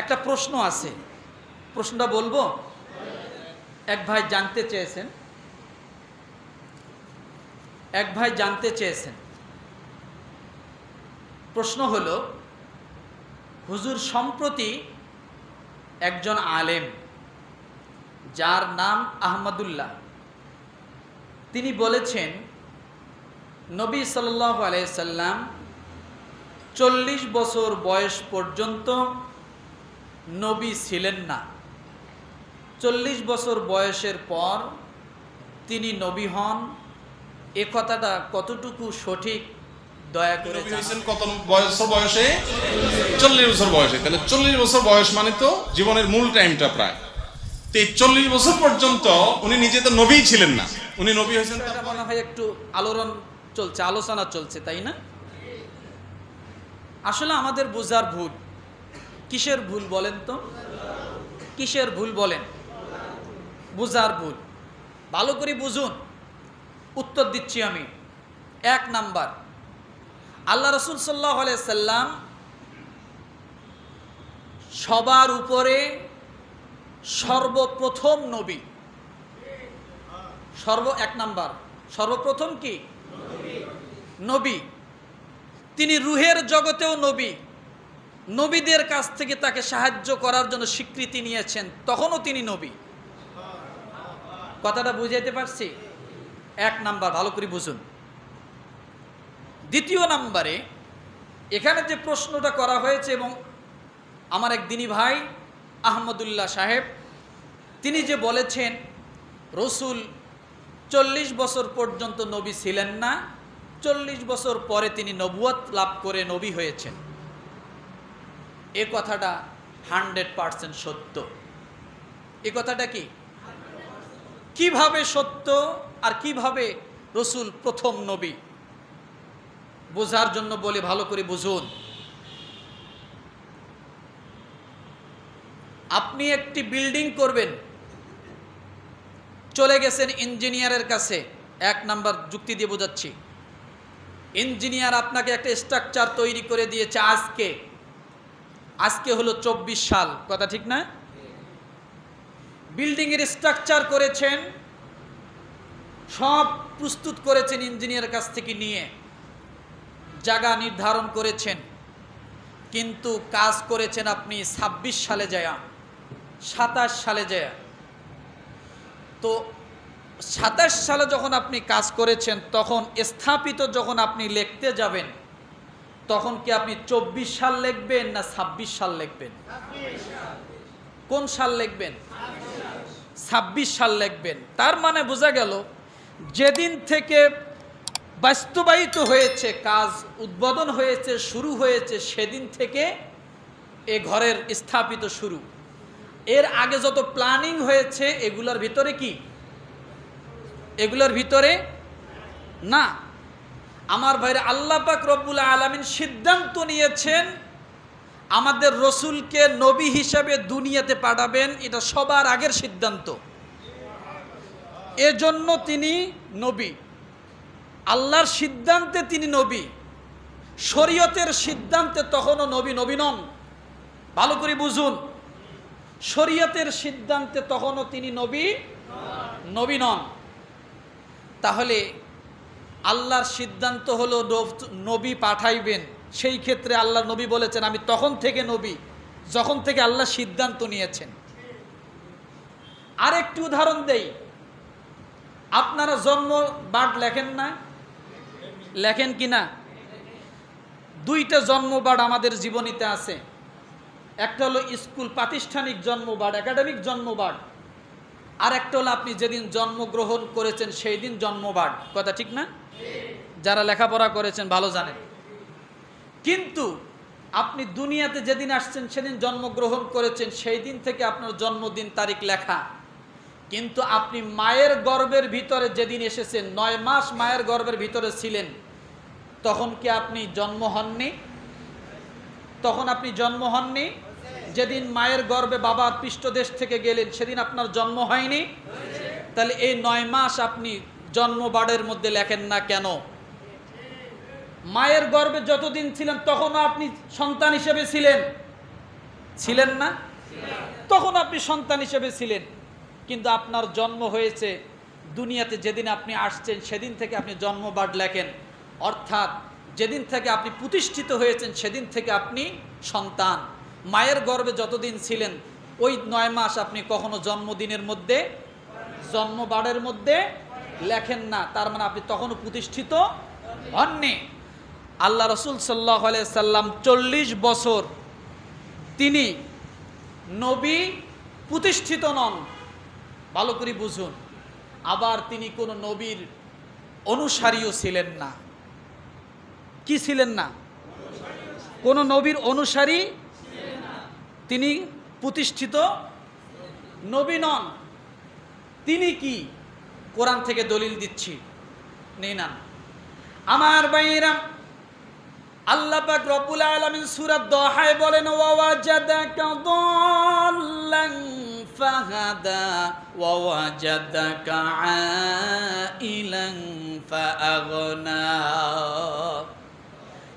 একটা প্রশ্ন আছে, প্রশ্নটা বলবো। এক ভাই জানতে চেয়েছেন, প্রশ্ন হলো, হুজুর সম্প্রতি একজন আলেম যার নাম আহমদুল্লাহ, তিনি বলেছেন নবী সাল্লাল্লাহু আলাইহি সাল্লাম 40 বছর বয়স পর্যন্ত নবী ছিলেন না, 40 বছর বয়সের পর তিনি নবী হন। এ কথাটা কতটুকু সঠিক দয়া করে জানান। কত বয়সে? 40 বছর বয়সে। তাহলে 40 বছর বয়স মানে তো জীবনের মূল টাইমটা প্রায়। তো এই 40 বছর পর্যন্ত উনি নিজে তো নবী ছিলেন না, উনি নবী হয়েছেন। মনে হয় একটু আলোচনা চলছে, তাই না? আসলে আমাদের বোঝার ভুল। কিসের ভুল বলেন তো? কিসের ভুল বলেন? বোঝার ভুল। ভালো করে বুঝুন, উত্তর দিচ্ছি আমি। 1 নাম্বার, আল্লাহ রাসূল সাল্লাল্লাহু আলাইহি সাল্লাম সবার উপরে সর্বপ্রথম নবী। 1 নাম্বার, সর্বপ্রথম কি? নবী। তিনি রুহের জগতেও নবী। নবীদের কাছ থেকে তাকে সাহায্য করার জন্য স্বীকৃতি নিয়েছেন, তখনও তিনি নবী। কথাটা বুঝাইতে পারছি? 1 নাম্বার, ভালো করে বুঝুন। দ্বিতীয় নাম্বারে, এখানে যে প্রশ্নটা করা হয়েছে, এবং আমার এক দিনী ভাই আহমদুল্লাহ সাহেব, তিনি যে বলেছেন রসুল 40 বছর পর্যন্ত নবী ছিলেন না, 40 বছর পরে তিনি নবুয়ত লাভ করে নবী হয়েছেন, এ কথাটা 100% সত্য। এ কথাটা কি কিভাবে সত্য আর কিভাবে রসুল প্রথম নবী, বোঝার জন্য বলে ভালো করে বুঝুন। আপনি একটি বিল্ডিং করবেন, চলে গেছেন ইঞ্জিনিয়ারের কাছে। 1 নাম্বার যুক্তি দিয়ে বোঝাচ্ছি। ইঞ্জিনিয়ার আপনাকে একটা স্ট্রাকচার তৈরি করে দিয়েছে আজকে হলো 24 সাল, কথা ঠিক না? বিল্ডিংয়ের স্ট্রাকচার করেছেন, সব প্রস্তুত করেছেন ইঞ্জিনিয়ারের কাছ থেকে নিয়ে, জায়গা নির্ধারণ করেছেন, কিন্তু কাজ করেছেন আপনি 26 সালে যায়, 27 সালে যায়। তো 27 সালে যখন আপনি কাজ করেছেন, তখন স্থাপিত যখন আপনি লিখতে যাবেন, তখন কি আপনি 24 সাল লিখবেন না 26 সাল লিখবেন? কোন সাল লিখবেন? 26 সাল লিখবেন। তার মানে বোঝা গেল, যেদিন থেকে বাস্তবায়িত হয়েছে, কাজ উদ্বোধন হয়েছে, শুরু হয়েছে, সেদিন থেকে এ ঘরের স্থাপিত শুরু। এর আগে যত প্ল্যানিং হয়েছে, এগুলোর ভিতরে কি? এগুলোর ভিতরে না। আমার ভাইরা, আল্লাহ পাক রব্বুল আলামিন সিদ্ধান্ত নিয়েছেন আমাদের রসুলকে নবী হিসাবে দুনিয়াতে পাঠাবেন, এটা সবার আগের সিদ্ধান্ত। এজন্য তিনি নবী, আল্লাহর সিদ্ধান্তে তিনি নবী। শরীয়তের সিদ্ধান্তে তখনও নবী নন। ভালো করে বুঝুন, শরীয়তের সিদ্ধান্তে তখনও তিনি নবী নন। তাহলে আল্লাহর সিদ্ধান্ত হলো নবী পাঠাইবেন, সেই ক্ষেত্রে আল্লাহ নবী বলেছেন আমি তখন থেকে নবী যখন থেকে আল্লাহ সিদ্ধান্ত নিয়েছেন। আরেকটি উদাহরণ দেই, আপনারা জন্ম বার্ড লেখেন না? লেখেন কি না? 2টা জন্ম বার্ড আমাদের জীবনীতে আছে। একটা হলো স্কুল প্রাতিষ্ঠানিক জন্ম বার্ড, একাডেমিক জন্ম বার্ড। আর একটা হলো আপনি যেদিন জন্মগ্রহণ করেছেন সেই দিন জন্ম বার্ড, কথা ঠিক না? যারা লেখাপড়া করেছেন ভালো জানেন। কিন্তু আপনি দুনিয়াতে যেদিন আসছেন, সেদিন জন্মগ্রহণ করেছেন, সেই দিন থেকে আপনার জন্মদিন তারিখ লেখা। কিন্তু আপনি মায়ের গর্ভের ভিতরে যেদিন এসেছেন, 9 মাস মায়ের গর্ভের ভিতরে ছিলেন, তখন কি আপনি জন্ম হননি? তখন আপনি জন্ম হননি? যেদিন মায়ের গর্ভে বাবার পৃষ্ঠদেশ থেকে গেলেন, সেদিন আপনার জন্ম হয়নি? তাহলে এই 9 মাস আপনি জন্ম বার্ডের মধ্যে লেখেন না কেন? মায়ের গর্ভে যতদিন ছিলেন তখনও আপনি সন্তান হিসেবে ছিলেন, ছিলেন না? তখন আপনি সন্তান হিসেবে ছিলেন, কিন্তু আপনার জন্ম হয়েছে দুনিয়াতে যেদিন আপনি আসছেন সেদিন থেকে আপনি জন্মবার্ড লেখেন, অর্থাৎ যেদিন থেকে আপনি প্রতিষ্ঠিত হয়েছেন সেদিন থেকে আপনি সন্তান। মায়ের গর্ভে যতদিন ছিলেন ওই 9 মাস আপনি কখনো জন্মদিনের মধ্যে জন্মবার্ডের মধ্যে লেখেন না, তার মানে আপনি তখনও প্রতিষ্ঠিত হননি। আল্লাহ রসুল সাল্লাল্লাহু আলাইহি সাল্লাম 40 বছর তিনি নবী প্রতিষ্ঠিত নন, ভালো করে বুঝুন। আবার তিনি কোনো নবীর অনুসারীও ছিলেন না। কি ছিলেন না? কোনো নবীর অনুসারী তিনি প্রতিষ্ঠিত নবী নন। তিনি কি? কোরআন থেকে দলিল দিচ্ছি, নেন আমার ভাইরা। আল্লাহ পাক রব্বুল আলামিন সূরা দোহায় বলেন, ওয়াজাদাকা দাল্লান ফাহাদা ওয়াজাদাকা আইলান ফাআগনা।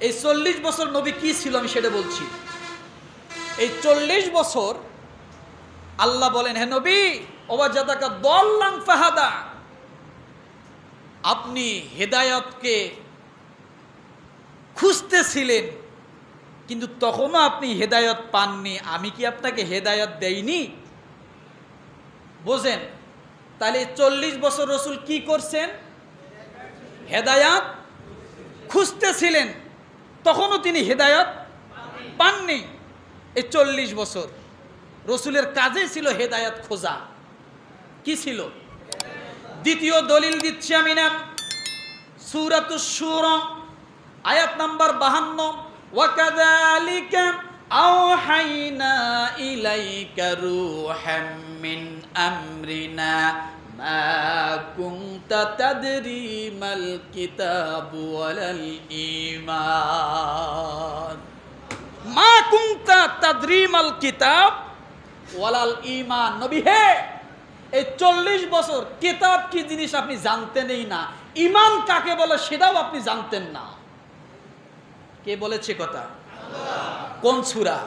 এই 40 বছর নবী কি ছিল আমি সেটা বলছি। এই 40 বছর আল্লাহ বলেন, হে নবী, ওয়াজাদাকা দাল্লান ফাহাদা, আপনি হেদায়েতকে খুঁজতেছিলেন, কিন্তু তখনও আপনি হেদায়েত পাননি। আমি কি আপনাকে হেদায়েত দেইনি? বোঝেন তাহলে 40 বছর রসুল কি করছেন? হেদায়েত খুঁজতেছিলেন, তখনও তিনি হেদায়েত পাননি। এই 40 বছর রসুলের কাজে ছিল হেদায়েত খোঁজা। কি ছিল? দ্বিতীয় দলিল দিচ্ছি আমি না, সূরাতুশ শূরা আয়াত নাম্বার 52, ওয়াকাযালিকা আওহাইনা ইলাইকা রূহাম মিন আমরিনা মা কুনতা তাদরি মাল কিতাবু ওয়ালাল ঈমান। মা কুনতা তাদরি মাল কিতাব ওয়ালাল ঈমান। নবী হে, এই 40 বছর কিতাব কি জিনিস আপনি জানতেনই না, ঈমান কাকে বলে সেটাও আপনি জানতেন না। কে বলেছে কথা? কোন সূরা?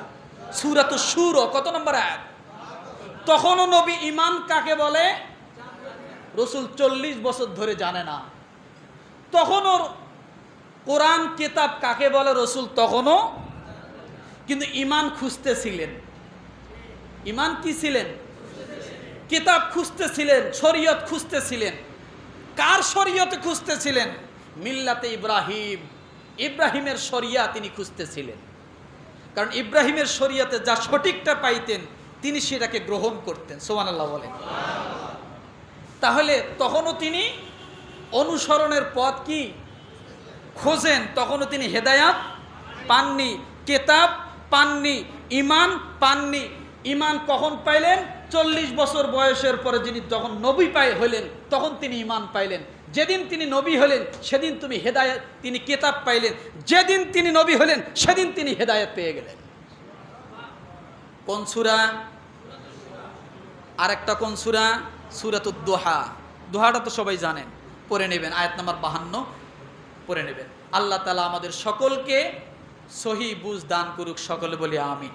সূরাতুশ শূরা কত নম্বর আয়াত? তখনও নবী ঈমান কাকে বলে রসুল 40 বছর ধরে জানে না। তখনও কোরআন কিতাব কাকে বলে রসুল তখনও, কিন্তু ঈমান খুঁজতেছিলেন। ঈমান কি ছিলেন? কিতাব খুঁজতেছিলেন, শরীয়ত খুঁজতেছিলেন। কার শরীয়তে খুঁজতেছিলেন? মিল্লাতে ইব্রাহিম, ইব্রাহিমের শরিয়া তিনি খুঁজতেছিলেন। কারণ ইব্রাহিমের শরিয়াতে যা সঠিকটা পাইতেন তিনি সেটাকে গ্রহণ করতেন। সুবহানাল্লাহ বলেন। তাহলে তখনও তিনি অনুসরণের পথ কি খোঁজেন, তখনও তিনি হেদায়াত পাননি, কিতাব পাননি, ঈমান পাননি। ঈমান কখন পাইলেন? 40 বছর বয়সের পরে যিনি যখন নবী হলেন তখন তিনি ঈমান পাইলেন। যেদিন তিনি নবী হলেন সেদিন তুমি হেদায়েত, তিনি কিতাব পাইলেন। যেদিন তিনি নবী হলেন সেদিন তিনি হেদায়েত পেয়ে গেলেন। কোন সূরা? আরেকটা কোন সূরা? সূরাতুদ দুহা। দুহাটা তো সবাই জানেন, পড়ে নেবেন, আয়াত নাম্বার 52 পড়ে নেবেন। আল্লাহ তাআলা আমাদের সকলকে সহি বুঝ দান করুক, সকলে বলি আমিন।